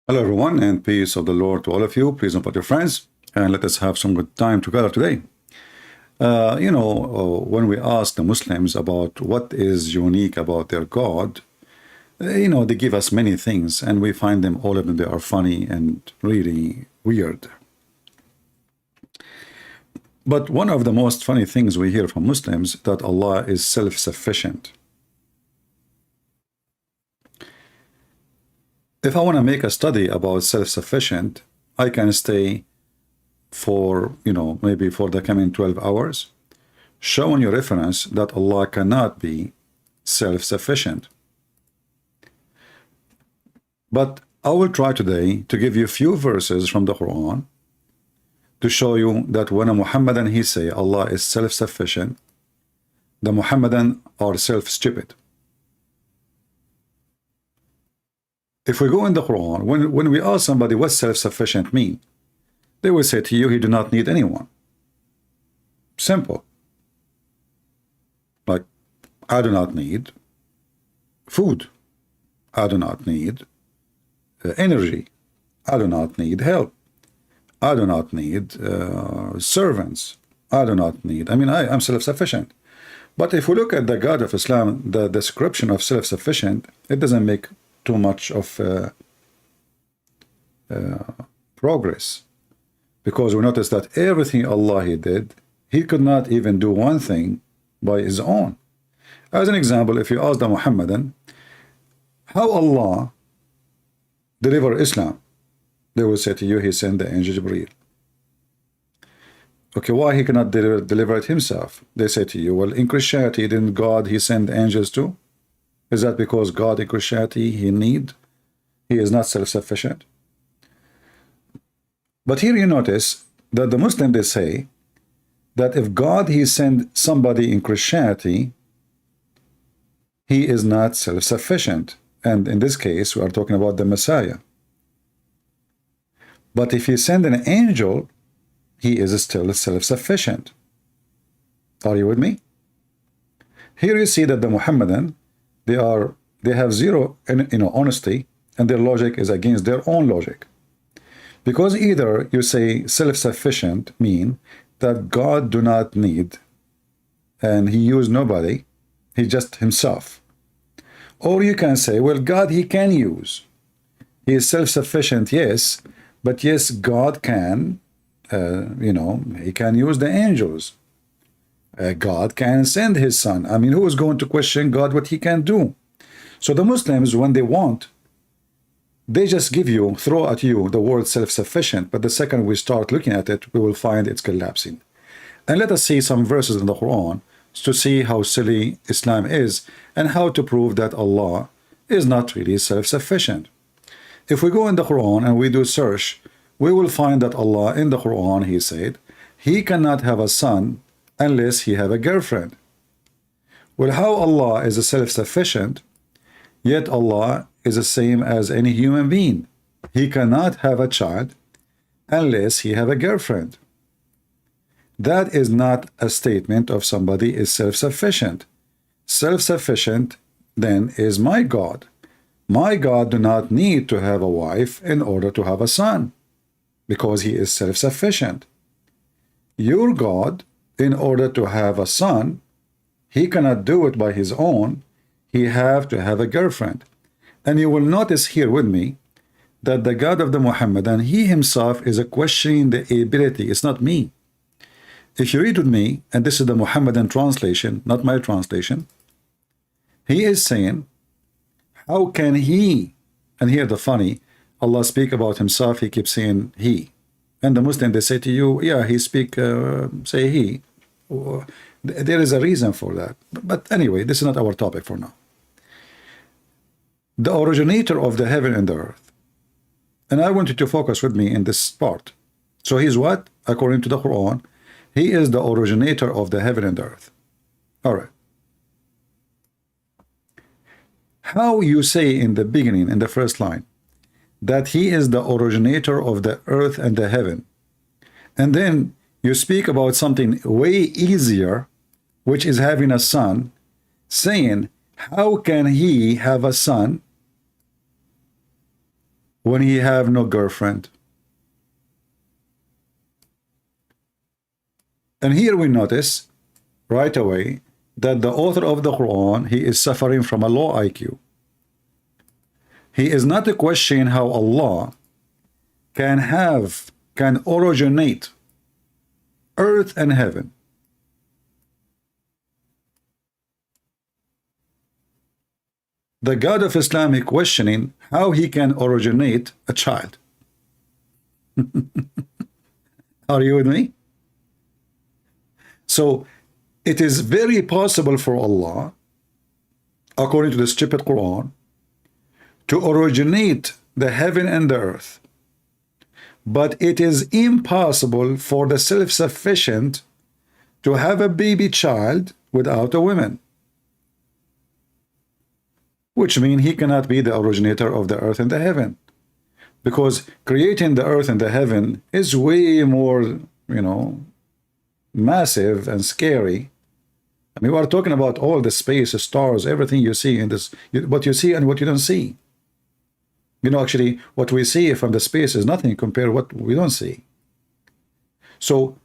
Hello, everyone, and peace of the Lord to all of you. Please invite your friends, and let us have some good time together today. When we ask the Muslims about what is unique about their God, they give us many things, and we find them, all of them, they are funny and really weird. But one of the most funny things we hear from Muslims that Allah is self-sufficient. If I want to make a study about self-sufficient, I can stay for, maybe for the coming 12 hours, showing you reference that Allah cannot be self-sufficient. But I will try today to give you a few verses from the Quran to show you that when a Muhammadan he say Allah is self-sufficient, the Muhammadan are self-stupid. If we go in the Quran, when we ask somebody what self-sufficient mean, they will say to you, he do not need anyone. Simple. Like, I do not need food. I do not need energy. I do not need help. I do not need servants. I do not need, I'm self-sufficient. But if we look at the God of Islam, the description of self-sufficient, it doesn't make too much of progress, because we notice that everything Allah he did, he could not even do one thing by his own. As an example, if you ask the Muhammadan how Allah deliver Islam, they will say to you, he sent the angel Jibreel. Okay, why he cannot deliver it himself? They say to you, well, in Christianity, didn't God he send angels too? Is that because God in Christianity he is not self-sufficient? But here you notice that the Muslim they say that if God he sent somebody in Christianity, he is not self-sufficient. And in this case, we are talking about the Messiah. But if he send an angel, he is still self-sufficient. Are you with me? Here you see that the Muhammadan, they have zero honesty, and their logic is against their own logic. Because either you say self-sufficient mean that God do not need and he use nobody, he just himself. Or you can say, well, God he can use. He is self-sufficient, yes, but yes, God can, he can use the angels. God can send his son. Who is going to question God what he can do? So the Muslims, when they want, they just throw at you the word self-sufficient, but the second we start looking at it, we will find it's collapsing. And let us see some verses in the Quran to see how silly Islam is and how to prove that Allah is not really self-sufficient. If we go in the Quran and we do search, we will find that Allah in the Quran, he said, he cannot have a son unless he have a girlfriend. Well, how Allah is a self-sufficient, yet Allah is the same as any human being. He cannot have a child unless he have a girlfriend. That is not a statement of somebody is self-sufficient. Self-sufficient then is my God. My God do not need to have a wife in order to have a son, because he is self-sufficient. Your God, in order to have a son, he cannot do it by his own. He have to have a girlfriend. And you will notice here with me that the God of the Muhammadan, he himself is questioning the ability. It's not me. If you read with me, and this is the Muhammadan translation, not my translation, he is saying, how can he, and here the funny, Allah speak about himself, he keeps saying he. And the Muslim, they say to you, yeah, he speak, say he. There is a reason for that. But anyway, this is not our topic for now. The originator of the heaven and the earth. And I want you to focus with me in this part. So he's what? According to the Quran, he is the originator of the heaven and the earth. All right. How you say in the beginning, in the first line, that he is the originator of the earth and the heaven, and then you speak about something way easier, which is having a son, saying, how can he have a son when he have no girlfriend? And here we notice right away that the author of the Quran, he is suffering from a low IQ. He is not questioning how Allah can originate earth and heaven. The God of Islam is questioning how he can originate a child. Are you with me? So it is very possible for Allah, according to the stupid Quran, to originate the heaven and the earth. But it is impossible for the self-sufficient to have a baby child without a woman. Which means he cannot be the originator of the earth and the heaven. Because creating the earth and the heaven is way more, massive and scary. I mean, we are talking about all the space, the stars, everything you see in this, what you see and what you don't see. Actually, what we see from the space is nothing compared to what we don't see. So,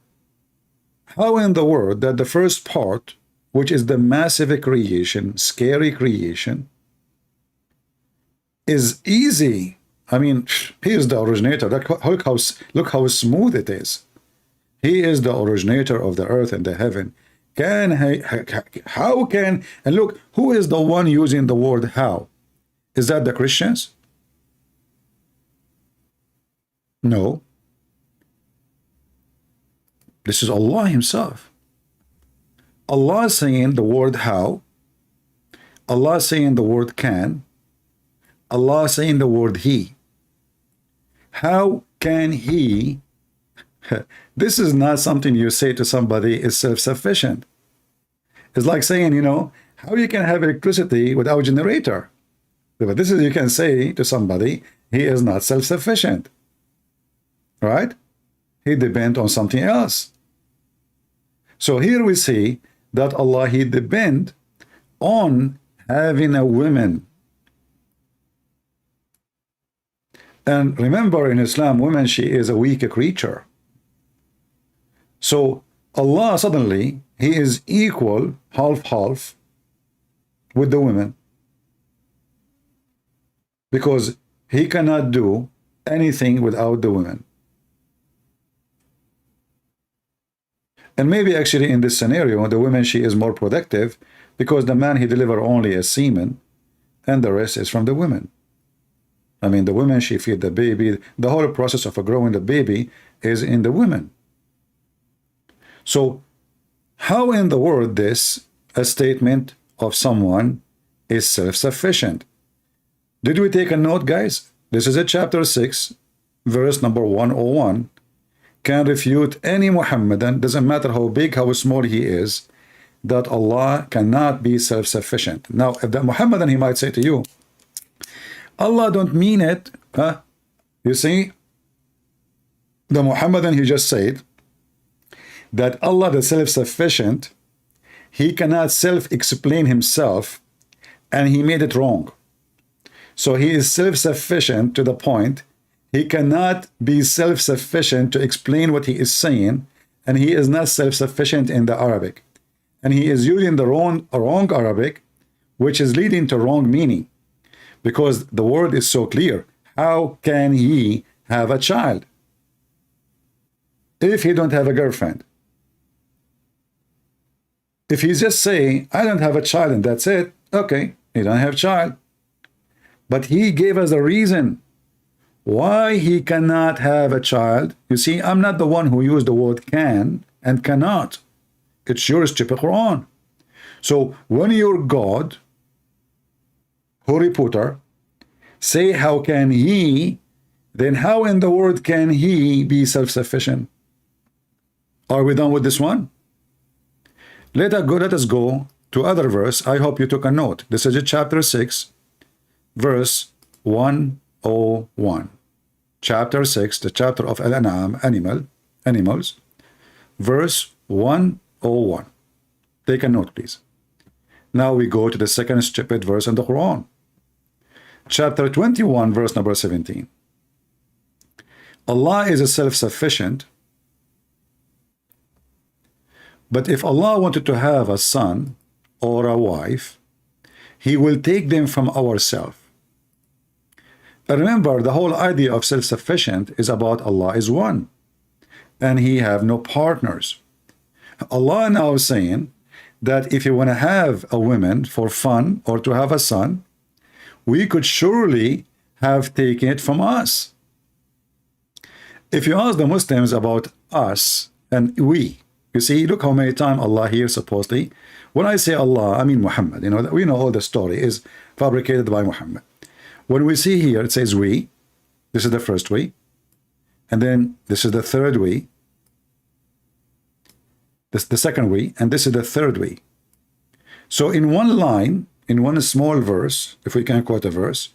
how in the world that the first part, which is the massive creation, scary creation, is easy? I mean, he is the originator. Look how smooth it is. He is the originator of the earth and the heaven. How can, and look, who is the one using the word how? Is that the Christians? No. This is Allah himself. Allah is saying the word how. Allah is saying the word can. Allah is saying the word he. How can he? This is not something you say to somebody is self-sufficient. It's like saying, how you can have electricity without a generator. But this is, you can say to somebody, he is not self-sufficient. Right? He depends on something else. So here we see that Allah, he depends on having a woman. And remember, in Islam, woman, she is a weak creature. So Allah suddenly, he is equal, half with the women. Because he cannot do anything without the women. And maybe actually in this scenario, the woman, she is more productive because the man, he deliver only a semen and the rest is from the women. I mean, the woman, she feed the baby. The whole process of growing the baby is in the women. So how in the world this a statement of someone is self-sufficient? Did we take a note, guys? This is a chapter 6, verse number 101. Can refute any Muhammadan, doesn't matter how big, how small he is, that Allah cannot be self-sufficient. Now, if the Muhammadan, he might say to you, Allah don't mean it. Huh? You see, the Muhammadan, he just said that Allah, the self-sufficient, he cannot self-explain himself, and he made it wrong. So he is self-sufficient to the point he cannot be self-sufficient to explain what he is saying, and he is not self-sufficient in the Arabic. And he is using the wrong Arabic, which is leading to wrong meaning. Because the word is so clear. How can he have a child if he don't have a girlfriend? If he's just saying, I don't have a child and that's it, okay, he don't have a child. But he gave us a reason why he cannot have a child. You see, I'm not the one who used the word can and cannot. It's your stupid Quran. So when your God, Holy Potter, say how can he, then how in the world can he be self-sufficient? Are we done with this one? Let us go to other verse. I hope you took a note. This is chapter 6, verse 101. Chapter 6, the chapter of Al-An'am, animals, verse 101. Take a note, please. Now we go to the second stupid verse in the Quran. Chapter 21, verse number 17. Allah is a self-sufficient, but if Allah wanted to have a son or a wife, he will take them from ourselves. Remember, the whole idea of self-sufficient is about Allah is one, and he have no partners. Allah now is saying that if you want to have a woman for fun or to have a son, we could surely have taken it from us. If you ask the Muslims about us and we, you see, look how many times Allah here supposedly. When I say Allah, I mean Muhammad. You know, we know all the story is fabricated by Muhammad. When we see here, it says we. This is the first we. And then this is the third we. This the second we. And this is the third we. So in one line, in one small verse, if we can quote a verse,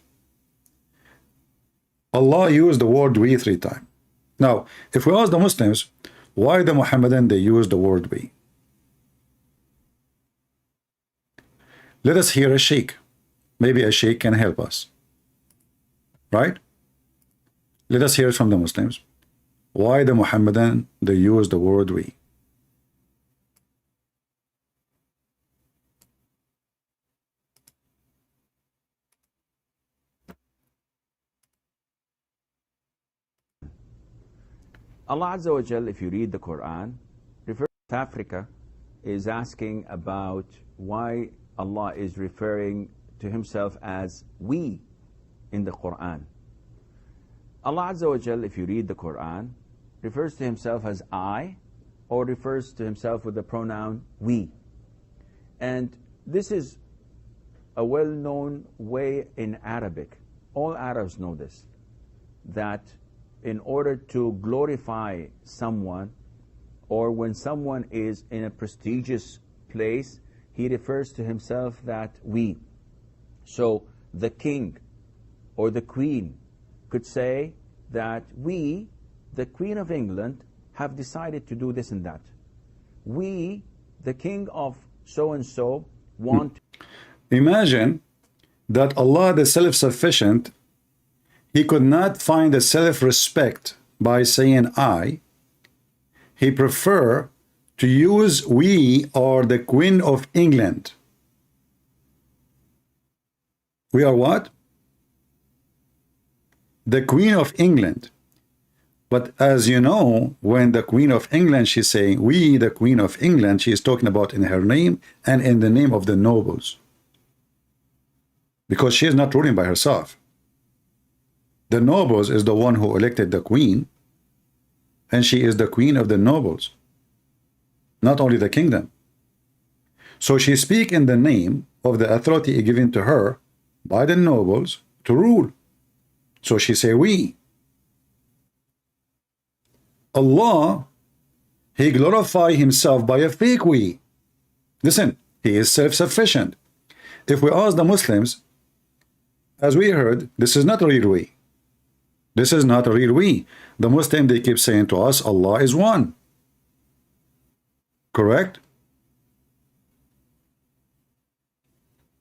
Allah used the word we 3 times. Now, if we ask the Muslims, why the Muhammadan they use the word we? Let us hear a sheikh. Maybe a sheikh can help us. Right? Let us hear it from the Muslims. Why the Muhammadan they use the word we? Allah Azza wa Jal, if you read the Quran, refers to Africa, is asking about why Allah is referring to himself as we in the Quran. Allah Azza wa Jal, if you read the Quran, refers to himself as I, or refers to himself with the pronoun we. And this is a well-known way in Arabic. All Arabs know this, that in order to glorify someone, or when someone is in a prestigious place, he refers to himself that we. So the king or the queen could say that we, the Queen of England, have decided to do this and that. We, the king of so-and-so, want... Imagine that Allah, the self-sufficient, he could not find a self-respect by saying I. He prefer to use we or the Queen of England. We are what? The Queen of England. But as you know, when the Queen of England, she's saying we, the Queen of England, she is talking about in her name and in the name of the nobles. Because she is not ruling by herself. The nobles is the one who elected the queen, and she is the queen of the nobles, not only the kingdom. So she speaks in the name of the authority given to her by the nobles to rule. So she say we. Allah, he glorify himself by a fake we. Listen, he is self-sufficient. If we ask the Muslims, as we heard, this is not a real we. This is not a real we. The Muslim, they keep saying to us, Allah is one. Correct?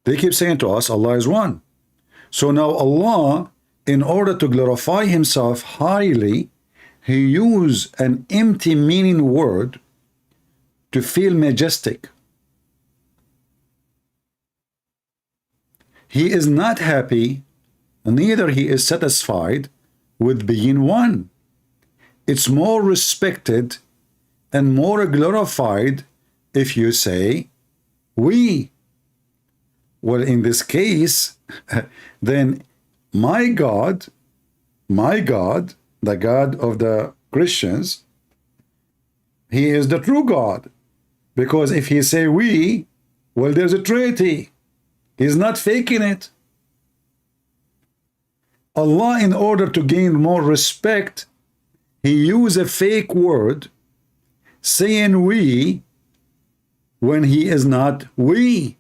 They keep saying to us, Allah is one. So now Allah, in order to glorify himself highly, he used an empty meaning word to feel majestic. He is not happy, neither he is satisfied with being one. It's more respected and more glorified if you say we. Well, in this case, then my God, the God of the Christians, he is the true God. Because if he say we, well, there's a Trinity. He's not faking it. Allah, in order to gain more respect, he used a fake word saying we when he is not we.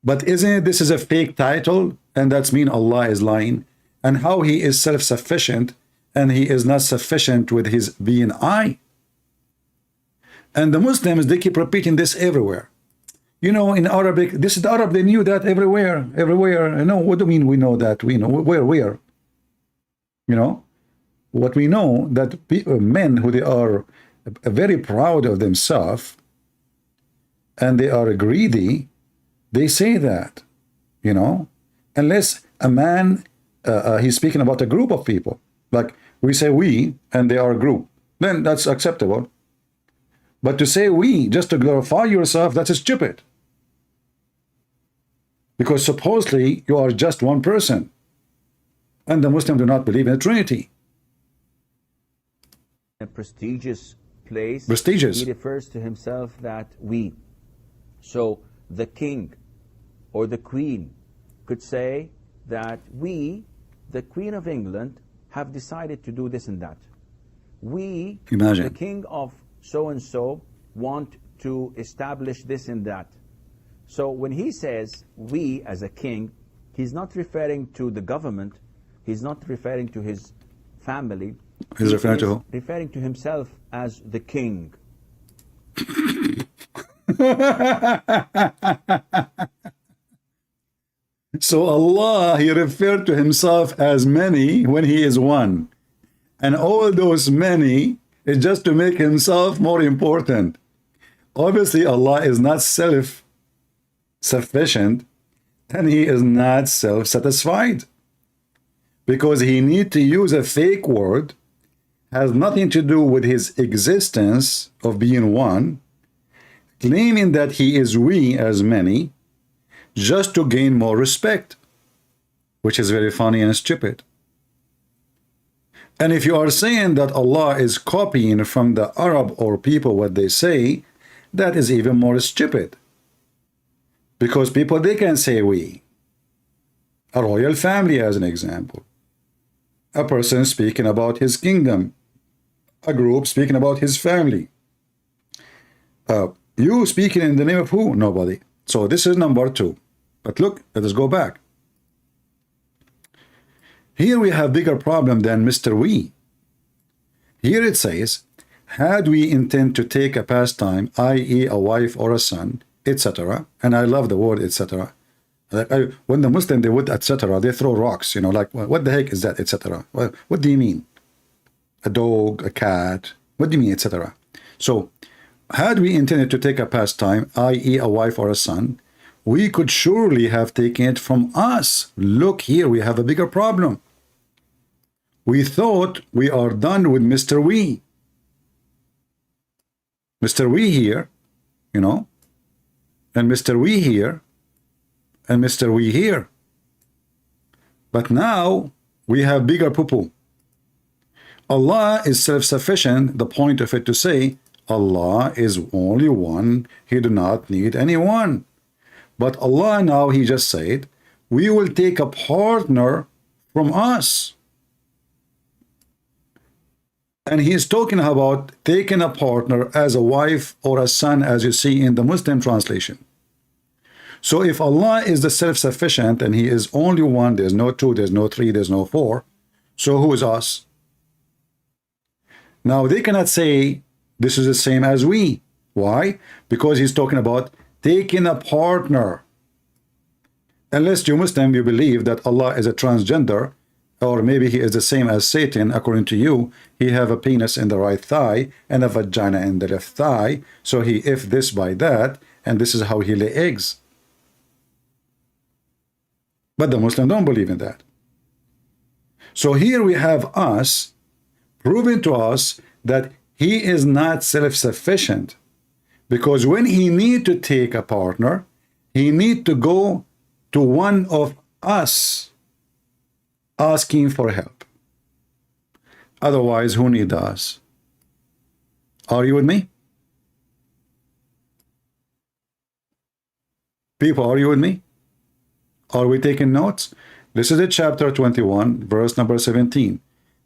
But isn't it this is a fake title, and that's mean Allah is lying, and how he is self-sufficient and he is not sufficient with his being I. And the Muslims, they keep repeating this everywhere. You know, in Arabic, this is the Arab, they knew that everywhere. No, what do you mean we know that? We know, where? You know? what we know that men who they are very proud of themselves and they are greedy, they say that, you know, unless a man, he's speaking about a group of people, like we say we and they are a group, then that's acceptable. But to say we just to glorify yourself, that's stupid. Because supposedly you are just one person. And the Muslims do not believe in the Trinity. A prestigious place. Prestigious. He refers to himself that we. So the king or the queen could say that we, the Queen of England, have decided to do this and that. We, Imagine. the king of so-and-so, want to establish this and that. So when he says we as a king, he's not referring to the government, he's not referring to his family. He's referring to who? Referring to himself as the king. So Allah, he referred to himself as many when he is one. And all those many is just to make himself more important. Obviously, Allah is not self-sufficient and he is not self-satisfied. Because he need to use a fake word, has nothing to do with his existence of being one, claiming that he is we as many, just to gain more respect, which is very funny and stupid. And if you are saying that Allah is copying from the Arab or people what they say, that is even more stupid. Because people, they can say we. A royal family as an example. A person speaking about his kingdom. A group speaking about his family. You speaking in the name of who? Nobody. So this is number 2. But look, let us go back. Here we have bigger problem than Mr. We. Here it says, had we intend to take a pastime, i.e. a wife or a son, etc. And I love the word etc. When the Muslim, they would etc. they throw rocks, you know, like, what the heck is that, etc. What do you mean? A dog, a cat, what do you mean, etc. So, had we intended to take a pastime, i.e. a wife or a son, we could surely have taken it from us. Look here, we have a bigger problem. We thought we are done with Mr. We. Mr. We here, you know, and Mr. We here, and Mr. We here. But now we have bigger poo-poo. Allah is self-sufficient, the point of it to say, Allah is only one, he do not need anyone. But Allah now, he just said, we will take a partner from us. And he is talking about taking a partner as a wife or a son, as you see in the Muslim translation. So if Allah is the self-sufficient and he is only one, there's no 2, there's no 3, there's no 4, so who is us? Now they cannot say this is the same as we. Why? Because he's talking about taking a partner. Unless you Muslim, you believe that Allah is a transgender, or maybe he is the same as Satan, according to you, he have a penis in the right thigh and a vagina in the left thigh, so he if this by that, and this is how he lay eggs. But the Muslim don't believe in that. So here we have us proving to us that he is not self-sufficient, because when he need to take a partner, he need to go to one of us asking for help. Otherwise, who need us? Are you with me? People, are you with me? Are we taking notes? This is the chapter 21, verse number 17.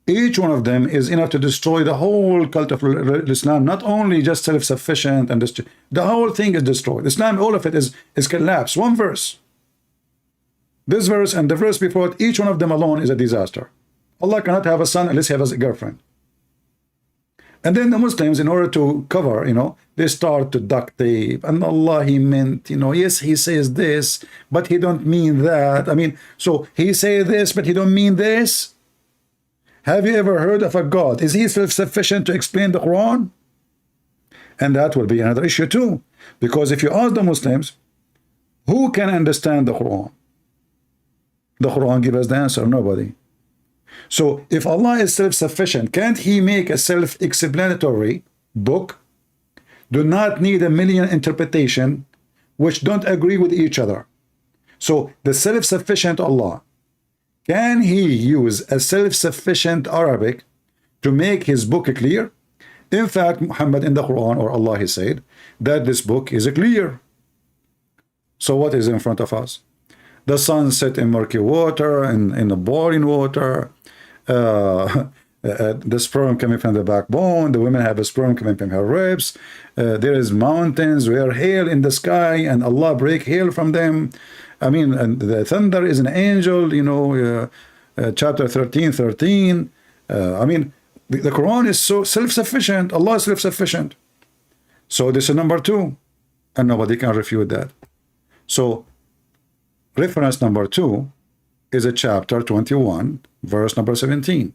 Each one of them is enough to destroy the whole cult of Islam, not only just self-sufficient, and the whole thing is destroyed. Islam, all of it is collapsed. One verse. This verse and the verse before it, each one of them alone is a disaster. Allah cannot have a son unless he has a girlfriend. And then the Muslims, in order to cover, you know, they start to duct tape. And Allah, he meant, you know, yes, he says this, but he don't mean that. I mean, so he say this, but he don't mean this. Have you ever heard of a God? Is he self-sufficient to explain the Quran? And that will be another issue too. Because if you ask the Muslims, who can understand the Quran? The Quran gives us the answer, nobody. So if Allah is self-sufficient, can't he make a self-explanatory book? Do not need a million interpretation which don't agree with each other. So the self-sufficient Allah, can he use a self-sufficient Arabic to make his book clear? In fact, Muhammad in the Quran, or Allah, he said that this book is clear. So what is in front of us? The sun set in murky water, in the boiling water, the sperm coming from the backbone, the women have a sperm coming from her ribs, there is mountains where hail in the sky, and Allah break hail from them. I mean, and the thunder is an angel, you know, chapter 13:13. I mean, the Quran is so self-sufficient. Allah is self-sufficient. So this is number two, and nobody can refute that. So reference number two is a chapter 21, verse number 17.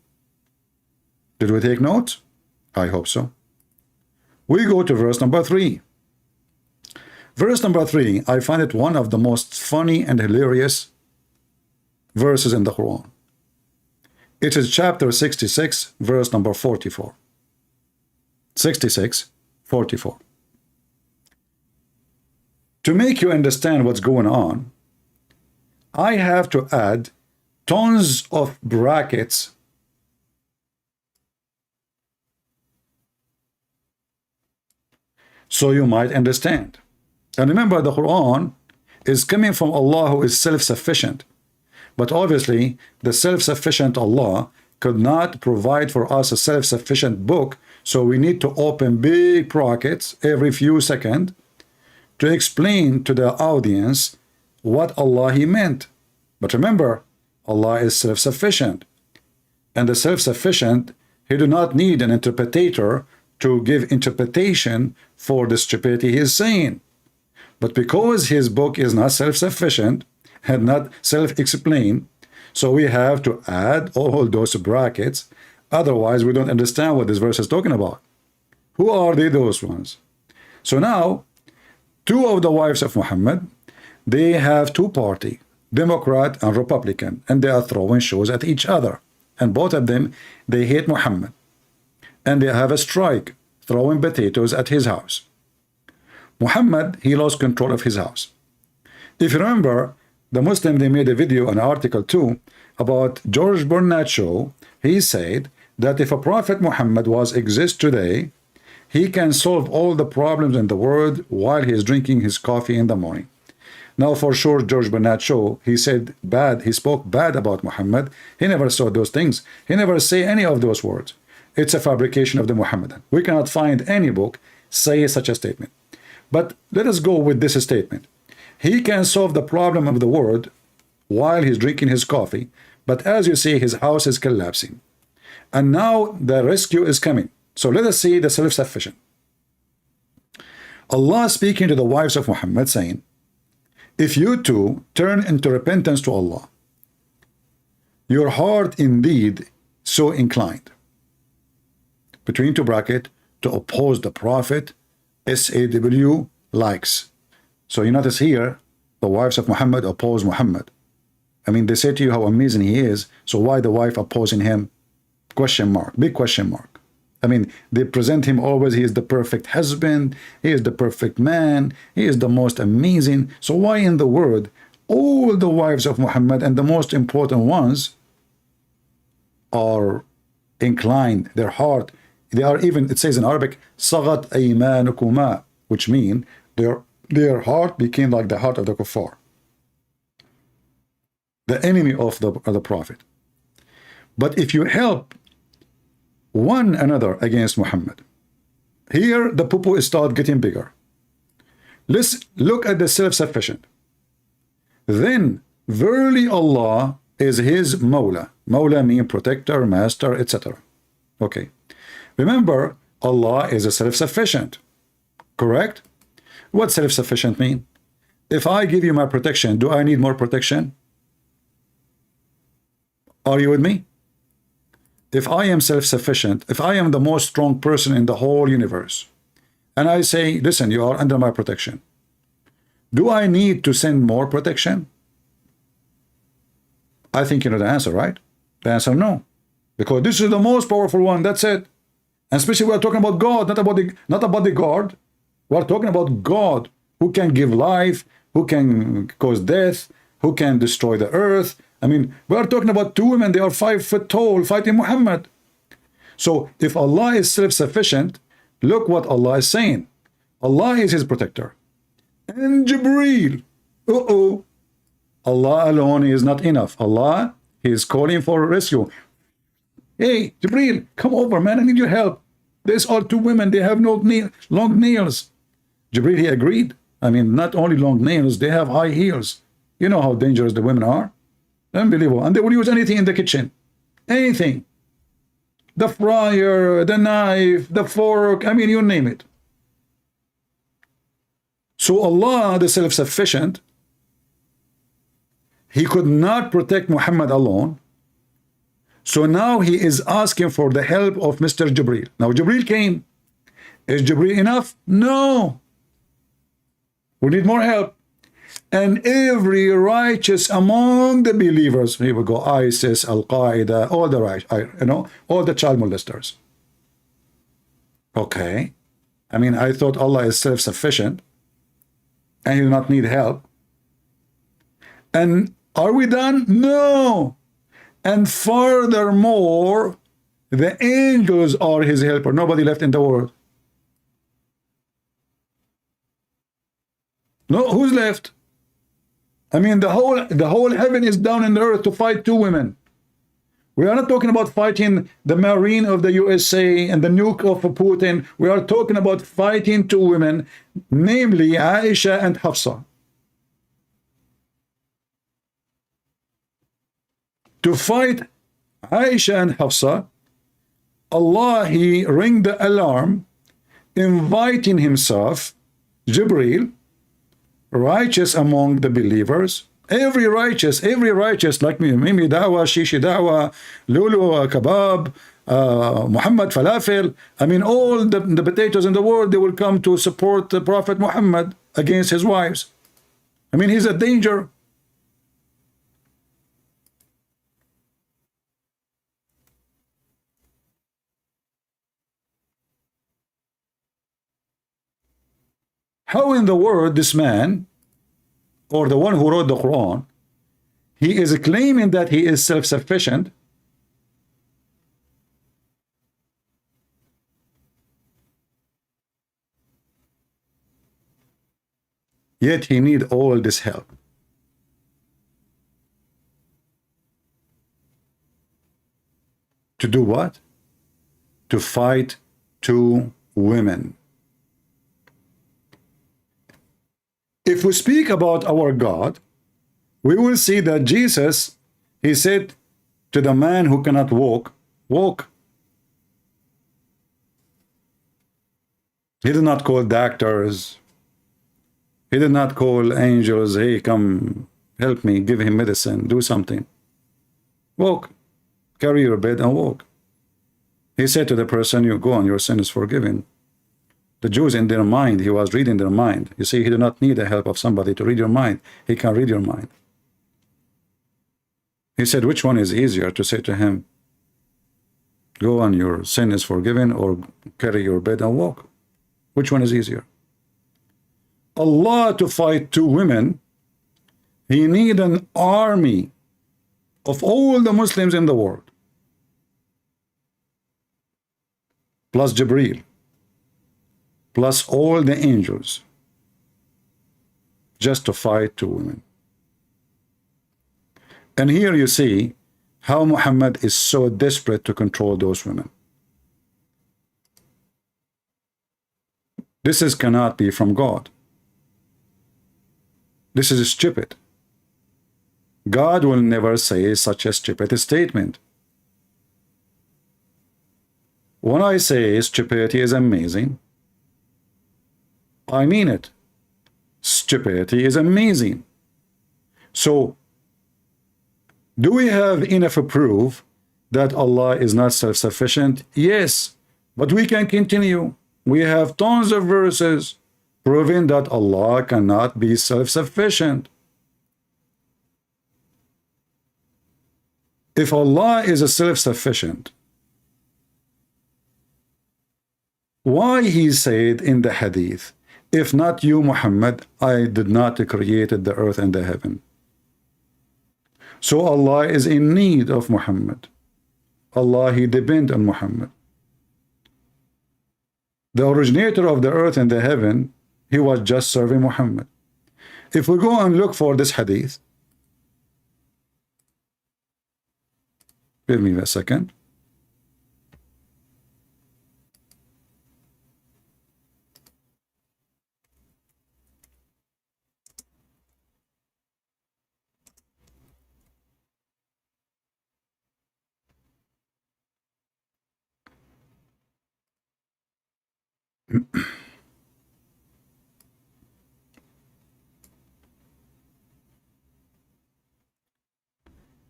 Did we take notes? I hope so. We go to verse number 3. Verse number 3, I find it one of the most funny and hilarious verses in the Quran. It is chapter 66, verse number 44. 66, 44. To make you understand what's going on, I have to add tons of brackets so you might understand. And remember, the Quran is coming from Allah, who is self-sufficient. But obviously, the self-sufficient Allah could not provide for us a self-sufficient book, so we need to open big brackets every few seconds to explain to the audience what Allah He meant. But remember, Allah is self-sufficient. And the self-sufficient, He do not need an interpreter to give interpretation for the stupidity He is saying. But because His book is not self-sufficient and not self-explained, so we have to add all those brackets. Otherwise, we don't understand what this verse is talking about. Who are they, those ones? So now, two of the wives of Muhammad, they have two parties, Democrat and Republican, and they are throwing shows at each other. And both of them, they hate Muhammad. And they have a strike, throwing potatoes at his house. Muhammad, he lost control of his house. If you remember, the Muslim, they made a video, an article too, about George Bernard Shaw. He said that if a Prophet Muhammad was exist today, he can solve all the problems in the world while he is drinking his coffee in the morning. Now, for sure, George Bernard Shaw, he said bad, he spoke bad about Muhammad. He never saw those things. He never say any of those words. It's a fabrication of the Muhammadan. We cannot find any book say such a statement. But let us go with this statement. He can solve the problem of the world while he's drinking his coffee, but as you see, his house is collapsing. And now the rescue is coming. So let us see the self-sufficient. Allah speaking to the wives of Muhammad saying, if you two turn into repentance to Allah, your heart indeed so inclined, between two brackets, to oppose the Prophet, SAW likes. So you notice here, the wives of Muhammad oppose Muhammad. I mean, they say to you how amazing he is, so why the wife opposing him? Question mark, big question mark. I mean, they present him always, he is the perfect husband, he is the perfect man, he is the most amazing. So why in the world, all the wives of Muhammad, and the most important ones, are inclined, their heart, they are even, it says in Arabic, sagat aymanukuma, which mean their heart became like the heart of the kuffar, the enemy of the Prophet. But if you help one another against Muhammad, here the poo-poo start getting bigger. Let's look at the self-sufficient. Then verily Allah is his Mawla. Mawla means protector, master, etc. Okay. Remember, Allah is a self-sufficient. Correct? What self-sufficient mean? If I give you my protection, do I need more protection? Are you with me? if I am self-sufficient, if I am the most strong person in the whole universe, and I say, listen, you are under my protection, do I need to send more protection? I think you know the answer, right? The answer, no. Because this is the most powerful one, that's it. And especially we are talking about God, not about the God. We are talking about God, who can give life, who can cause death, who can destroy the earth. I mean, we are talking about two women, they are 5 foot tall, fighting Muhammad. So if Allah is self-sufficient, look what Allah is saying. Allah is his protector. And Jibreel, Allah alone is not enough. Allah, he is calling for rescue. Hey, Jibreel, come over, man, I need your help. These are two women, they have no long nails. Jibreel, he agreed. I mean, not only long nails, they have high heels. You know how dangerous the women are. Unbelievable. And they will use anything in the kitchen. Anything. The fryer, the knife, the fork, I mean, you name it. So Allah, the self-sufficient, he could not protect Muhammad alone. So now he is asking for the help of Mr. Jibreel. Now Jibreel came. Is Jibreel enough? No. We need more help. And every righteous among the believers, here we go, ISIS, Al-Qaeda, all the right, all the child molesters. Okay. I mean, I thought Allah is self-sufficient and he do not need help. And are we done? No. And furthermore, the angels are his helper. Nobody left in the world. No, who's left? I mean, the whole heaven is down in the earth to fight two women. We are not talking about fighting the Marine of the USA and the nuke of Putin. We are talking about fighting two women, namely Aisha and Hafsa. To fight Aisha and Hafsa, Allah, he rang the alarm, inviting himself, Jibreel, righteous among the believers, every righteous, like me, Mimi Dawa, Shishi Dawa, Lulu Kebab, Muhammad Falafel, I mean, all the potatoes in the world, they will come to support the Prophet Muhammad against his wives. I mean, he's a danger. How in the world this man, or the one who wrote the Quran, he is claiming that he is self-sufficient, yet he need all this help? To do what? To fight two women. If we speak about our God, we will see that Jesus, he said to the man who cannot walk, walk. He did not call doctors. He did not call angels, hey, come help me, give him medicine, do something. Walk, carry your bed and walk. He said to the person, you go on, your sin is forgiven. The Jews, in their mind, he was reading their mind. You see, he did not need the help of somebody to read your mind. He can read your mind. He said, which one is easier to say to him, go on, your sin is forgiven, or carry your bed and walk? Which one is easier? Allah, to fight two women, he need an army of all the Muslims in the world, plus Jibreel, plus all the angels, just to fight two women. And here you see how Muhammad is so desperate to control those women. This cannot be from God. This is stupid. God will never say such a stupid statement. When I say stupidity is amazing, I mean it. Stupidity is amazing. So, do we have enough proof that Allah is not self-sufficient? Yes, but we can continue. We have tons of verses proving that Allah cannot be self-sufficient. If Allah is a self-sufficient, why he said in the hadith, if not you, Muhammad, I did not created the earth and the heaven. So Allah is in need of Muhammad. Allah, he depend on Muhammad. The originator of the earth and the heaven, he was just serving Muhammad. If we go and look for this hadith, give me a second.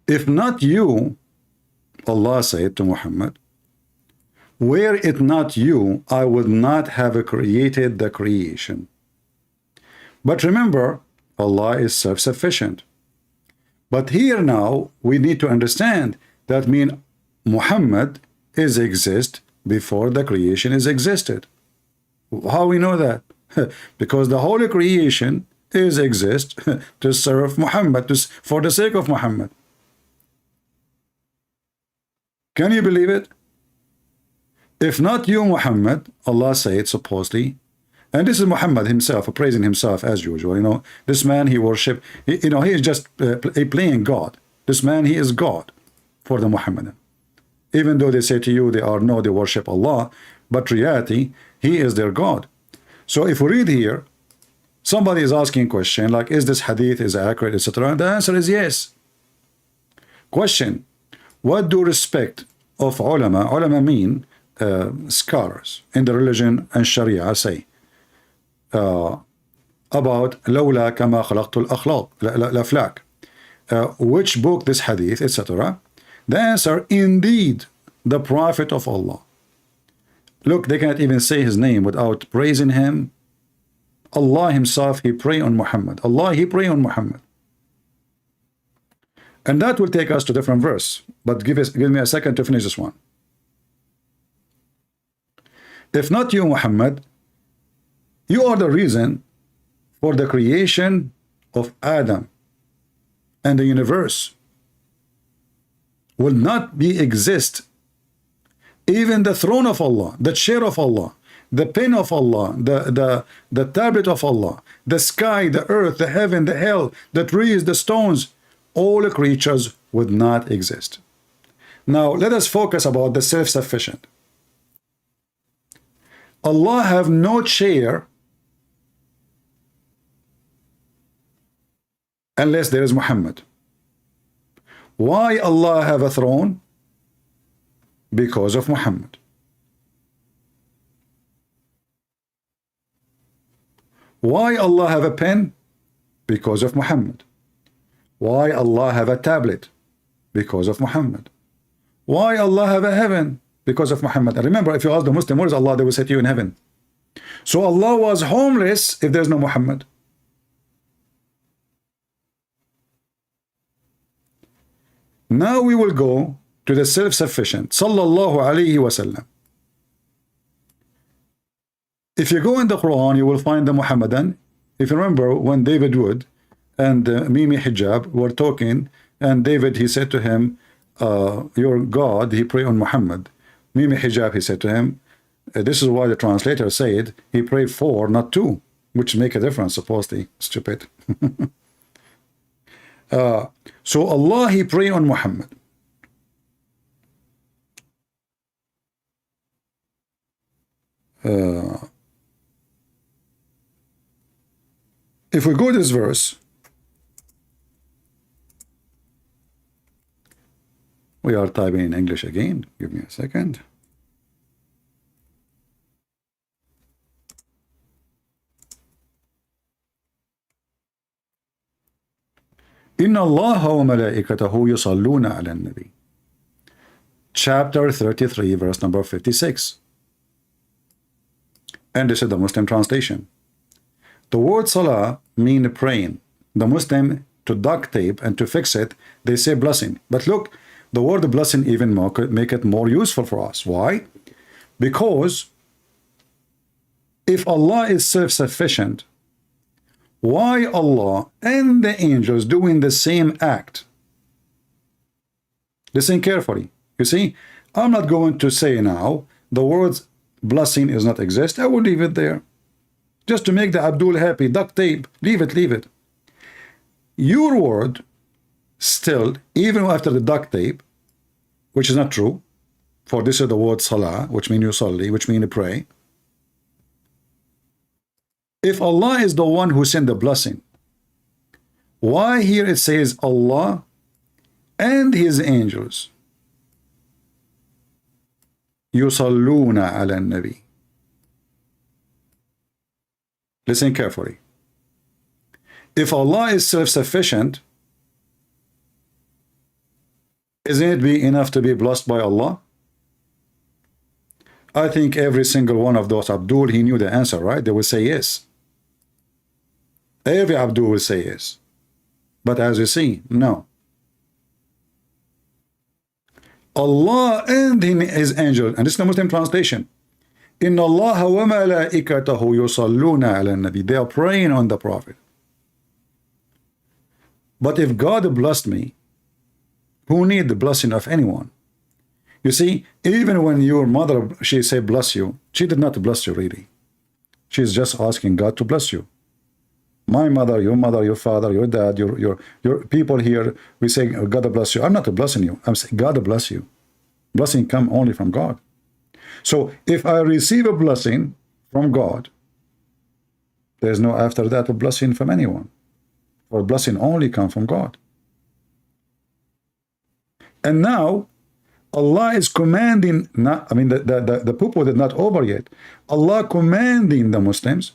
If not you, Allah said to Muhammad, were it not you, I would not have created the creation. But remember, Allah is self-sufficient. But here now, we need to understand that means Muhammad is exist before the creation is existed. How we know that? Because the whole creation is exist to serve Muhammad, for the sake of Muhammad. Can you believe it? If not you, Muhammad, Allah said supposedly, and this is Muhammad himself praising himself as usual. You know, this man he worship. He is just playing God. This man, he is God for the Muhammadan. Even though they say to you they worship Allah, but reality, he is their God. So if we read here, somebody is asking a question like, is this hadith is accurate, etc. The answer is yes. Question: what do respect of ulama? Ulama mean scholars in the religion and Sharia say about لولا كما خلقت الأفلاك, which book this hadith, etc. The answer: indeed, the Prophet of Allah. Look, they cannot even say his name without praising him. Allah himself, he pray on Muhammad. Allah, he pray on Muhammad. And that will take us to different verse. But give me a second to finish this one. If not you, Muhammad, you are the reason for the creation of Adam and the universe will not be exist. Even the throne of Allah, the chair of Allah, the pen of Allah, the tablet of Allah, the sky, the earth, the heaven, the hell, the trees, the stones, all creatures would not exist. Now let us focus about the self-sufficient. Allah have no chair unless there is Muhammad. Why Allah have a throne? Because of Muhammad. Why Allah have a pen? Because of Muhammad. Why Allah have a tablet? Because of Muhammad. Why Allah have a heaven? Because of Muhammad. And remember, if you ask the Muslim, where is Allah? They will say to you in heaven. So Allah was homeless if there's no Muhammad. Now we will go to the self-sufficient, sallallahu alayhi wasallam. If you go in the Quran, you will find the Muhammadan. If you remember when David Wood and Mimi Hijab were talking, and David, he said to him, your God, he prayed on Muhammad. Mimi Hijab, he said to him, this is why the translator said he prayed for, not two, which make a difference, supposedly. Stupid. So Allah, he prayed on Muhammad. If we go to this verse, we are typing in English again. Give me a second. إن الله وملائكته يصلون على النبي. chapter 33, verse number 56. And this is the Muslim translation. The word salah mean praying. The Muslim, to duct tape and to fix it, they say blessing. But look, the word blessing even more could make it more useful for us. Why? Because if Allah is self-sufficient, why Allah and the angels doing the same act? Listen carefully. You see, I'm not going to say now the word blessing is not exist. I will leave it there. Just to make the Abdul happy, duct tape, leave it, leave it. Your word still, even after the duct tape, which is not true, for this is the word salah, which means you salli, which means you pray. If Allah is the one who sent the blessing, why here it says Allah and his angels yusalluna ala nabi? Listen carefully. If Allah is self-sufficient, isn't it be enough to be blessed by Allah? I think every single one of those Abdul, he knew the answer, right? They will say yes. Every Abdul will say yes. But as you see, no. Allah and his angel, and this is the Muslim translation. Inna Allah wa malaikatahu yusalluna ala nabi. They are praying on the Prophet. But if God blessed me, who need the blessing of anyone? You see, even when your mother, she said bless you, she did not bless you really. She's just asking God to bless you. My mother, your father, your dad, your people here, we say God bless you. I'm not blessing you. I'm saying God bless you. Blessing come only from God. So if I receive a blessing from God, there's no after that a blessing from anyone. For blessing only come from God. And now Allah is commanding, not, I mean the purpose is not over yet. Allah commanding the Muslims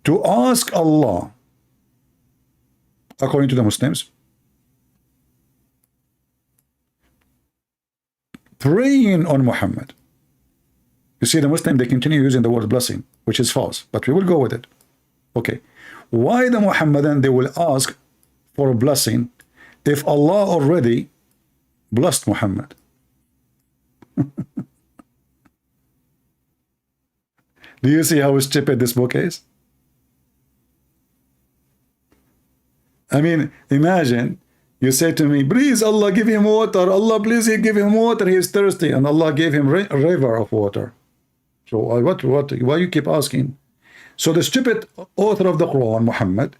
to ask Allah, according to the Muslims, praying on Muhammad. You see, the Muslim, they continue using the word blessing, which is false, but we will go with it. Okay. Why the Muhammadan, they will ask for a blessing if Allah already blessed Muhammad? Do you see how stupid this book is? I mean, imagine you say to me, please Allah give him water, Allah please give him water, he is thirsty, and Allah gave him a river of water. So why you keep asking? So the stupid author of the Quran, Muhammad,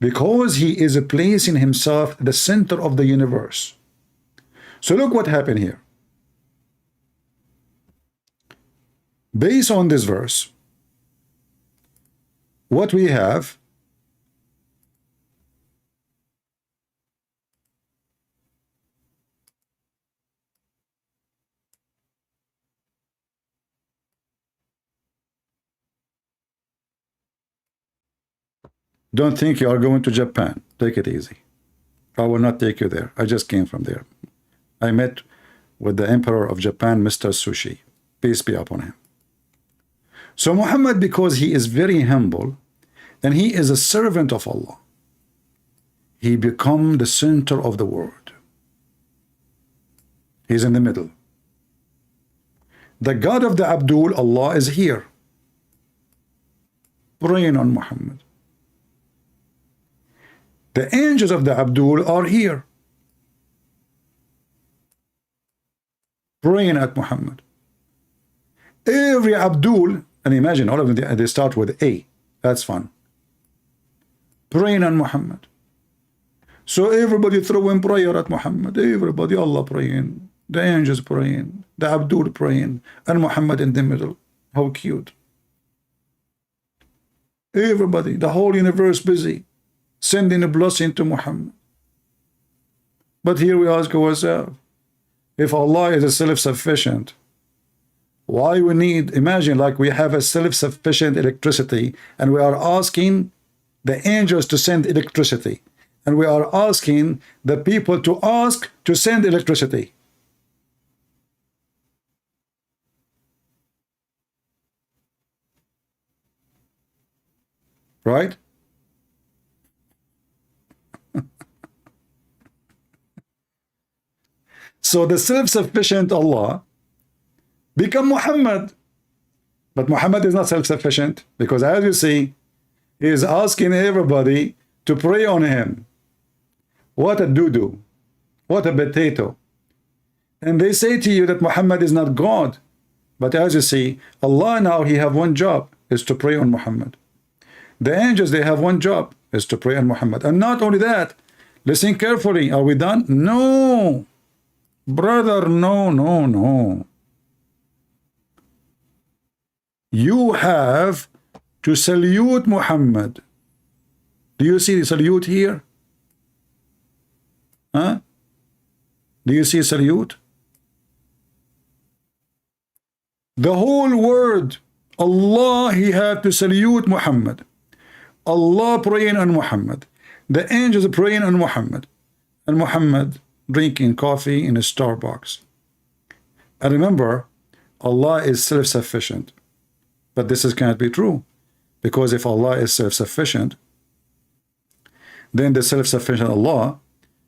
because he is placing himself at the center of the universe. So look what happened here. Based on this verse, what we have, don't think you are going to Japan. Take it easy. I will not take you there. I just came from there. I met with the Emperor of Japan, Mr. Sushi. Peace be upon him. So Muhammad, because he is very humble and he is a servant of Allah, he become the center of the world. He's in the middle. The God of the Abdul, Allah, is here, praying on Muhammad. The angels of the Abdul are here, praying at Muhammad. Every Abdul, and imagine all of them, they start with A. That's fun. Praying on Muhammad. So everybody throwing prayer at Muhammad. Everybody, Allah praying, the angels praying, the Abdul praying, and Muhammad in the middle. How cute. Everybody, the whole universe busy, sending a blessing to Muhammad. But here we ask ourselves, if Allah is a self-sufficient, why we need, imagine like we have a self-sufficient electricity and we are asking the angels to send electricity, and we are asking the people to ask to send electricity. right? So the self-sufficient Allah become Muhammad. But Muhammad is not self-sufficient, because as you see, he is asking everybody to pray on him. What a doo-doo. What a potato. And they say to you that Muhammad is not God. But as you see, Allah now, he have one job, is to pray on Muhammad. The angels, they have one job, is to pray on Muhammad. And not only that, listen carefully. Are we done? No. Brother, no, no, no. You have to salute Muhammad. Do you see the salute here? Huh? Do you see salute? The whole word, Allah, he had to salute Muhammad. Allah praying on Muhammad. The angels praying on Muhammad. And Muhammad drinking coffee in a Starbucks. And remember, Allah is self-sufficient. But this cannot be true. Because if Allah is self-sufficient, then the self-sufficient Allah,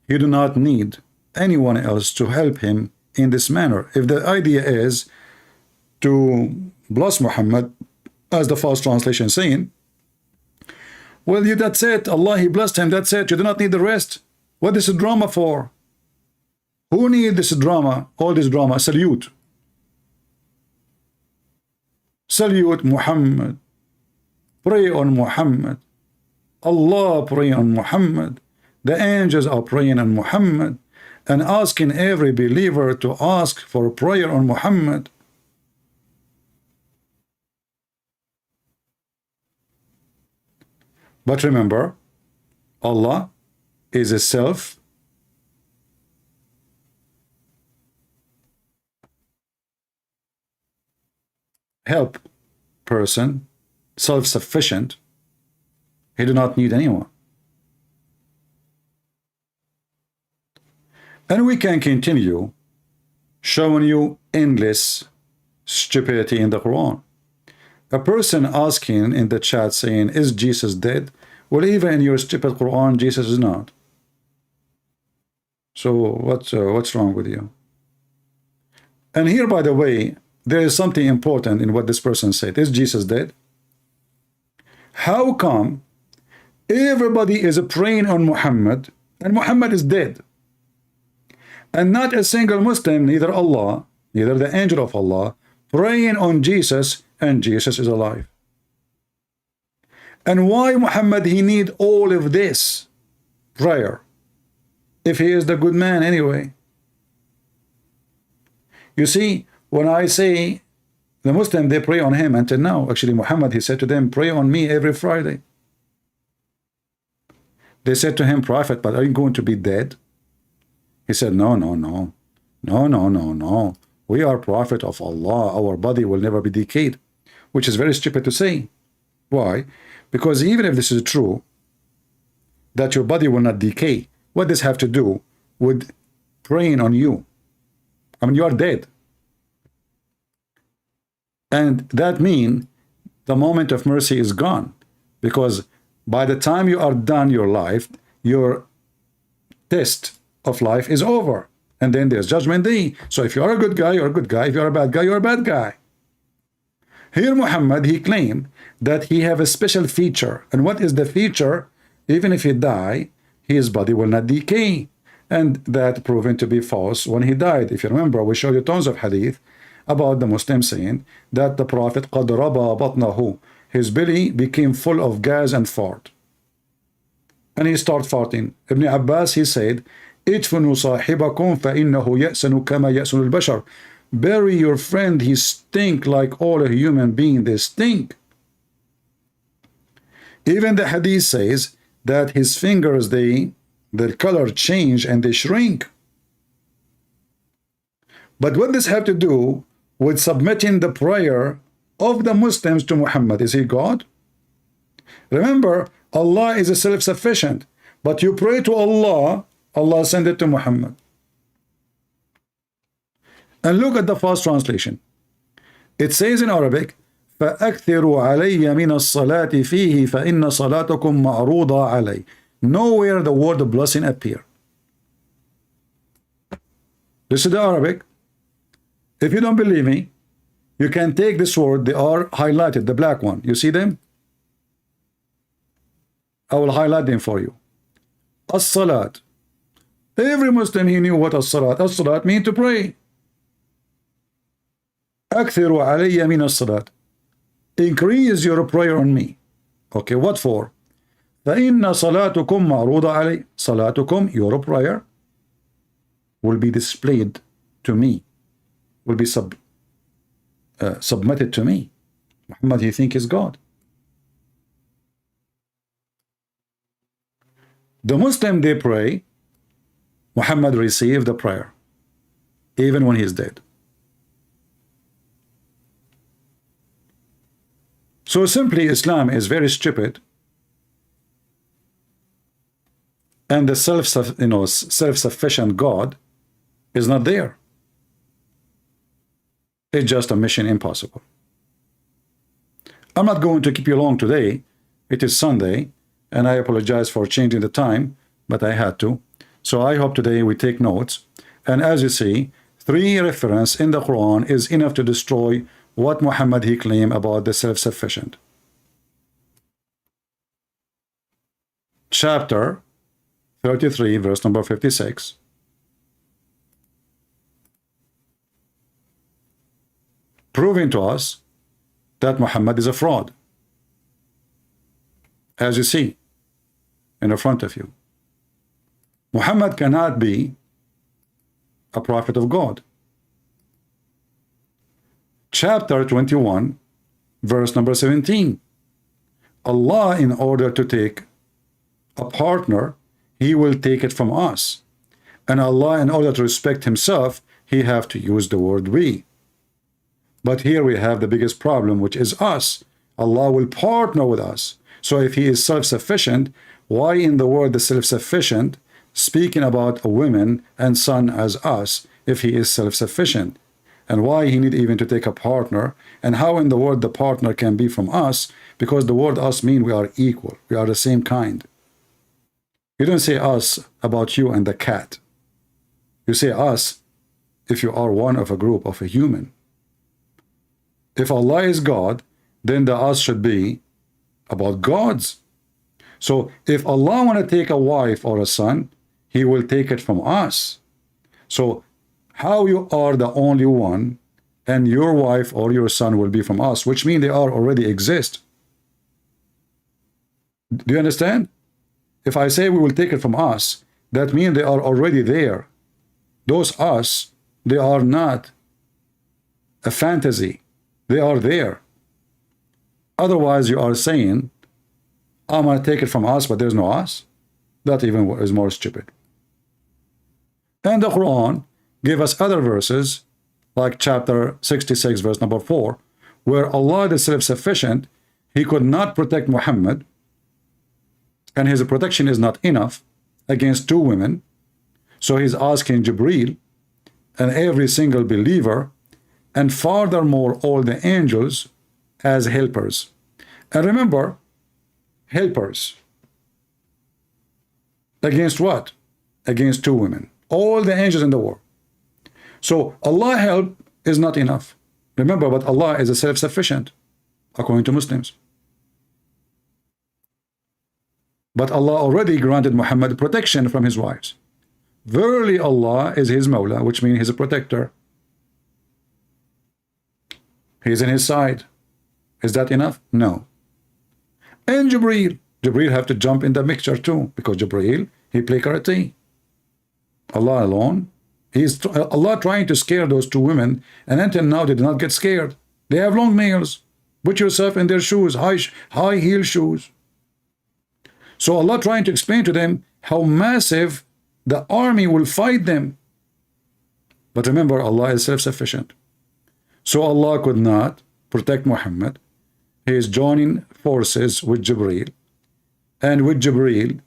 he do not need anyone else to help him in this manner. If the idea is to bless Muhammad, as the false translation saying, well, that's it. Allah, he blessed him. That's it. You do not need the rest. What is the drama for? Who need this drama? All this drama. Salute. Salute Muhammad. Pray on Muhammad. Allah pray on Muhammad. The angels are praying on Muhammad and asking every believer to ask for prayer on Muhammad. But remember, Allah is a self help person, self-sufficient. He do not need anyone. And we can continue showing you endless stupidity in the Quran. A person asking in the chat saying, is Jesus dead? Well, even in your stupid Quran, Jesus is not. So what's wrong with you? And here, by the way, there is something important in what this person said. Is Jesus dead? How come everybody is praying on Muhammad and Muhammad is dead? And not a single Muslim, neither Allah, neither the angel of Allah, praying on Jesus and Jesus is alive. And why Muhammad, he need all of this prayer if he is the good man anyway? You see, when I say the Muslim, they pray on him until now. Actually, Muhammad, he said to them, pray on me every Friday. They said to him, Prophet, but are you going to be dead? He said, no, no, no. No, no, no, no. We are prophet of Allah. Our body will never be decayed. Which is very stupid to say. Why? Because even if this is true, that your body will not decay, what does this have to do with praying on you? I mean, you are dead. And that means the moment of mercy is gone. Because by the time you are done your life, your test of life is over. And then there's judgment day. So if you are a good guy, you're a good guy. If you're a bad guy, you're a bad guy. Here Muhammad, he claimed that he have a special feature. And what is the feature? Even if he die, his body will not decay. And that proven to be false when he died. If you remember, we showed you tons of hadith about the Muslim saying that the Prophet قَدْ رَبَى بَطْنَهُ, his belly became full of gas and fart. And he started farting. Ibn Abbas, he said, ادفنوا صاحبكم فإنه يأسن كما يأسن البشر. Bury your friend, he stink like all a human being, they stink. Even the hadith says that his fingers, the color change and they shrink. But what does have to do with submitting the prayer of the Muslims to Muhammad? Is he God? Remember, Allah is a self-sufficient, but you pray to Allah, Allah send it to Muhammad. And look at the first translation. It says in Arabic, فأكثروا علي من الصلاة فيه فإن صلاتكم معروضة علي. Nowhere the word blessing appear. This is the Arabic. If you don't believe me, you can take this word, they are highlighted, the black one. You see them? I will highlight them for you. As-salat. Every Muslim, he knew what as-salat. As-salat means to pray. أكثروا علي من الصلاة. Increase your prayer on me. Okay, what for? فإن صلاتكم معروضة علي. صلاتكم, your prayer, will be displayed to me, will be submitted to me. Muhammad, he think is God. The Muslim, they pray. Muhammad received the prayer, even when he's dead. So simply, Islam is very stupid, and the self-sufficient God is not there. It's just a mission impossible. I'm not going to keep you long today. It is Sunday, and I apologize for changing the time, but I had to. So I hope today we take notes. And as you see, 3 references in the Quran is enough to destroy what Muhammad he claimed about the self-sufficient. Chapter 33, verse number 56. Proving to us that Muhammad is a fraud. As you see in the front of you. Muhammad cannot be a prophet of God. Chapter 21, verse number 17. Allah, in order to take a partner, he will take it from us. And Allah, in order to respect himself, he have to use the word we. But here we have the biggest problem, which is us. Allah will partner with us. So if he is self-sufficient, why in the word the self-sufficient speaking about a woman and son as us if he is self-sufficient? And why he need even to take a partner? And how in the word the partner can be from us? Because the word us mean we are equal. We are the same kind. You don't say us about you and the cat. You say us if you are one of a group of a human. If Allah is God, then the us should be about gods. So if Allah want to take a wife or a son, he will take it from us. So how you are the only one and your wife or your son will be from us, which means they are already exist. Do you understand? If I say we will take it from us, that means they are already there. Those us, they are not a fantasy. They are there. Otherwise, you are saying, I'm going to take it from us, but there's no us. That even is more stupid. And the Quran gave us other verses, like chapter 66, verse number 4, where Allah, the self-sufficient, he could not protect Muhammad, and his protection is not enough against 2 women. So he's asking Jibreel and every single believer, and furthermore all the angels, as helpers. And remember, helpers. Against what? Against 2 women. All the angels in the world. So Allah help is not enough. Remember, but Allah is a self-sufficient, according to Muslims. But Allah already granted Muhammad protection from his wives. Verily Allah is his Mawla, which means he's a protector. He's in his side. Is that enough? No. And Jibreel have to jump in the mixture too, because Jibreel, he play karate. Allah alone, Allah trying to scare those 2 women, and until now they did not get scared. They have long nails. Put yourself in their shoes, high heel shoes. So Allah trying to explain to them how massive the army will fight them. But remember, Allah is self-sufficient. So Allah could not protect Muhammad. He is joining forces with Jibreel. And with Jibreel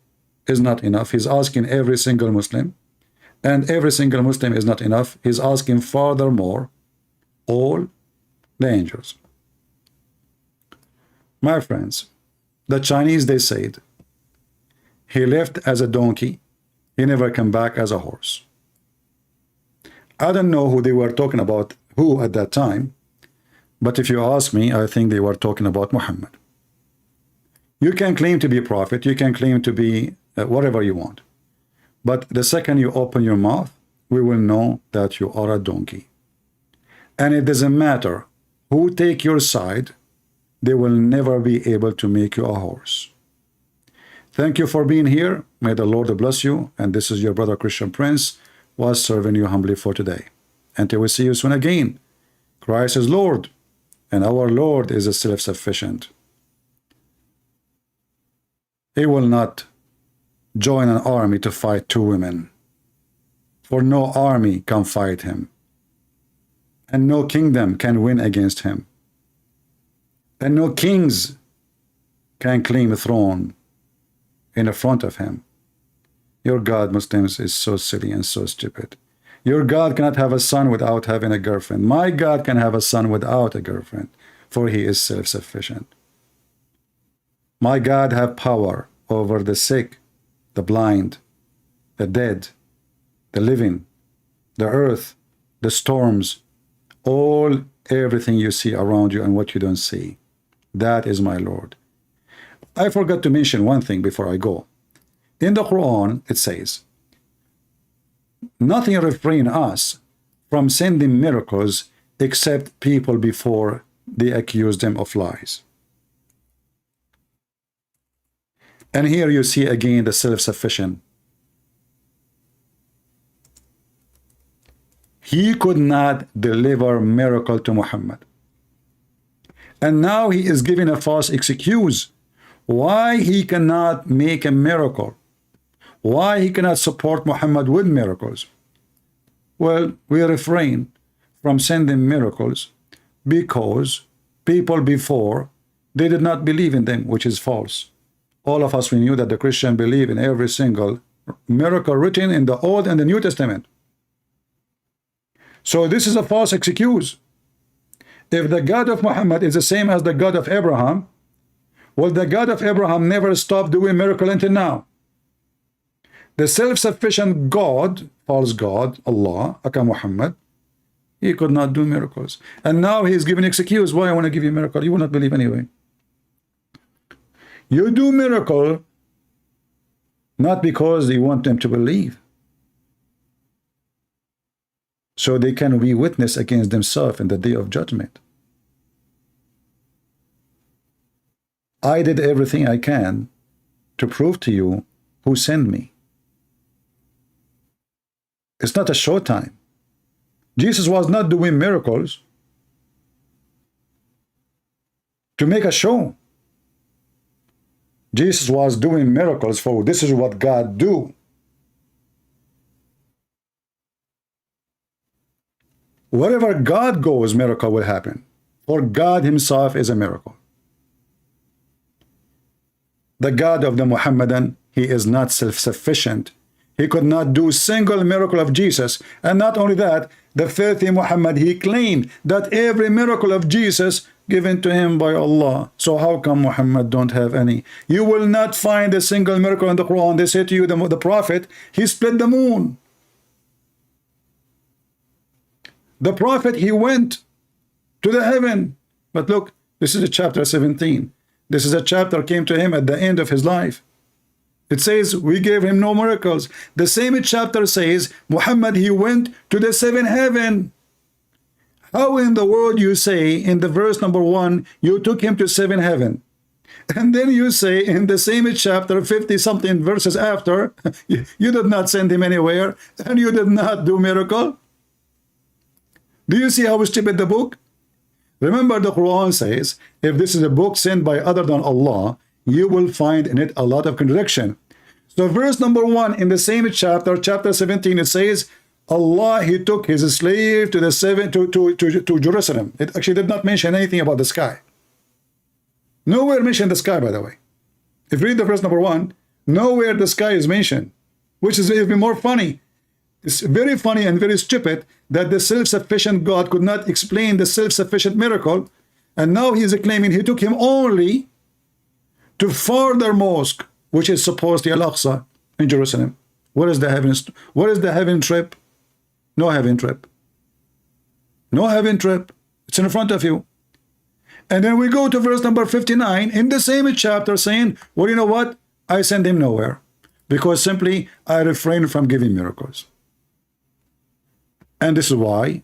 is not enough. He's asking every single Muslim. And every single Muslim is not enough. He's asking furthermore all the angels. My friends, the Chinese, they said, he left as a donkey, he never came back as a horse. I don't know who they were talking about, who at that time, but if you ask me, I think they were talking about Muhammad. You can claim to be a prophet, you can claim to be whatever you want, but the second you open your mouth, we will know that you are a donkey. And it doesn't matter who take your side, they will never be able to make you a horse. Thank you for being here. May the Lord bless you. And this is your brother Christian Prince, was serving you humbly for today. Until we see you soon again, Christ is Lord, and our Lord is a self-sufficient. He will not join an army to fight two women, for no army can fight him, and no kingdom can win against him, and no kings can claim a throne in the front of him. Your God, Muslims, is so silly and so stupid. Your God cannot have a son without having a girlfriend. My God can have a son without a girlfriend, for he is self-sufficient. My God have power over the sick, the blind, the dead, the living, the earth, the storms, everything you see around you and what you don't see. That is my Lord. I forgot to mention one thing before I go. In the Quran, it says, nothing refrain us from sending miracles except people before they accuse them of lies. And here you see again the self-sufficient. He could not deliver a miracle to Muhammad. And now he is giving a false excuse why he cannot make a miracle, why he cannot support Muhammad with miracles. Well, we refrain from sending miracles because people before, they did not believe in them, which is false. All of us, we knew that the Christian believe in every single miracle written in the Old and the New Testament. So this is a false excuse. If the God of Muhammad is the same as the God of Abraham, well, the God of Abraham never stopped doing miracle until now. The self-sufficient God, false God, Allah, aka Muhammad, he could not do miracles. And now he is giving excuse why I want to give you a miracle. You will not believe anyway. You do miracle not because you want them to believe, so they can be witness against themselves in the day of judgment. I did everything I can to prove to you who sent me. It's not a show time. Jesus was not doing miracles to make a show. Jesus was doing miracles for this is what God do. Wherever God goes, miracle will happen. For God himself is a miracle. The God of the Muhammadan, he is not self-sufficient. He could not do single miracle of Jesus. And not only that, the faith in Muhammad, he claimed that every miracle of Jesus given to him by Allah. So how come Muhammad don't have any? You will not find a single miracle in the Quran. They say to you, the prophet, he split the moon. The prophet, he went to the heaven. But look, this is chapter 17. This is a chapter came to him at the end of his life. It says, we gave him no miracles. The same chapter says, Muhammad, he went to the seventh heaven. How in the world you say in the verse number 1, you took him to seventh heaven? And then you say in the same chapter, 50-something verses after, you did not send him anywhere, and you did not do miracle? Do you see how stupid the book? Remember, the Quran says, if this is a book sent by other than Allah, you will find in it a lot of contradiction. So verse number 1 in the same chapter, chapter 17, it says, Allah, he took his slave to the to Jerusalem. It actually did not mention anything about the sky. Nowhere mentioned the sky, by the way. If you read the verse number 1, nowhere the sky is mentioned, which is even more funny. It's very funny and very stupid that the self-sufficient God could not explain the self-sufficient miracle, and now he is claiming he took him only to further mosque, which is supposedly Al-Aqsa in Jerusalem. What is the heaven trip? No heaven trip. No heaven trip. It's in front of you. And then we go to verse number 59 in the same chapter saying, well, you know what? I send him nowhere because simply I refrain from giving miracles. And this is why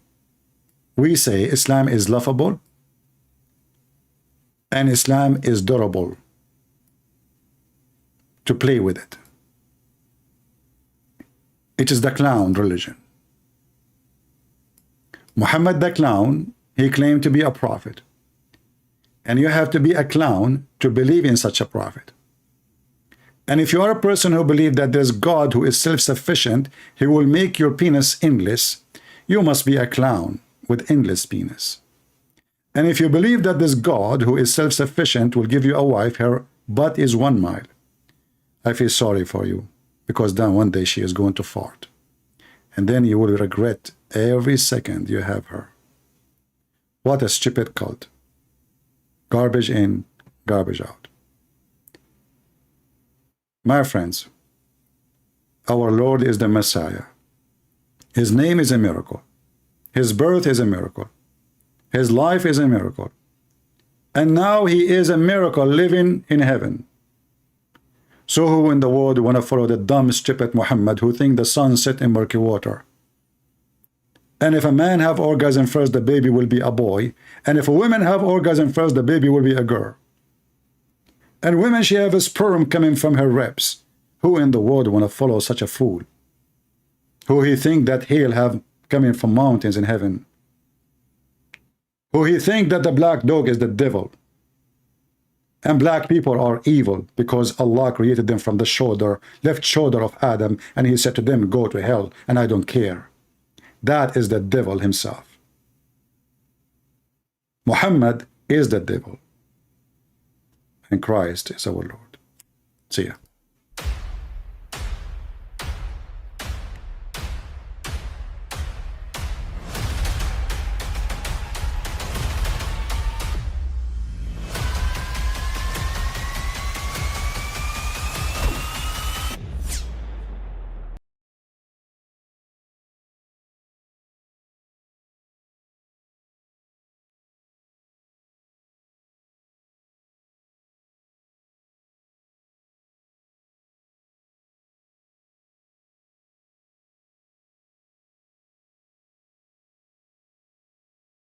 we say Islam is laughable and Islam is durable. To play with it. It is the clown religion. Muhammad the clown, he claimed to be a prophet. And you have to be a clown to believe in such a prophet. And if you are a person who believes that there's God who is self-sufficient, he will make your penis endless, you must be a clown with endless penis. And if you believe that this God who is self-sufficient will give you a wife, her butt is 1 mile. I feel sorry for you, because then one day she is going to fart. And then you will regret every second you have her. What a stupid cult. Garbage in, garbage out. My friends, our Lord is the Messiah. His name is a miracle. His birth is a miracle. His life is a miracle. And now he is a miracle living in heaven. So who in the world want to follow the dumb, stupid Muhammad who think the sun set in murky water? And if a man have orgasm first, the baby will be a boy. And if a woman have orgasm first, the baby will be a girl. And women, she have a sperm coming from her ribs. Who in the world want to follow such a fool? Who he think that he'll have coming from mountains in heaven? Who he think that the black dog is the devil? And black people are evil because Allah created them from the left shoulder of Adam, and he said to them, go to hell, and I don't care. That is the devil himself. Muhammad is the devil. And Christ is our Lord. See ya.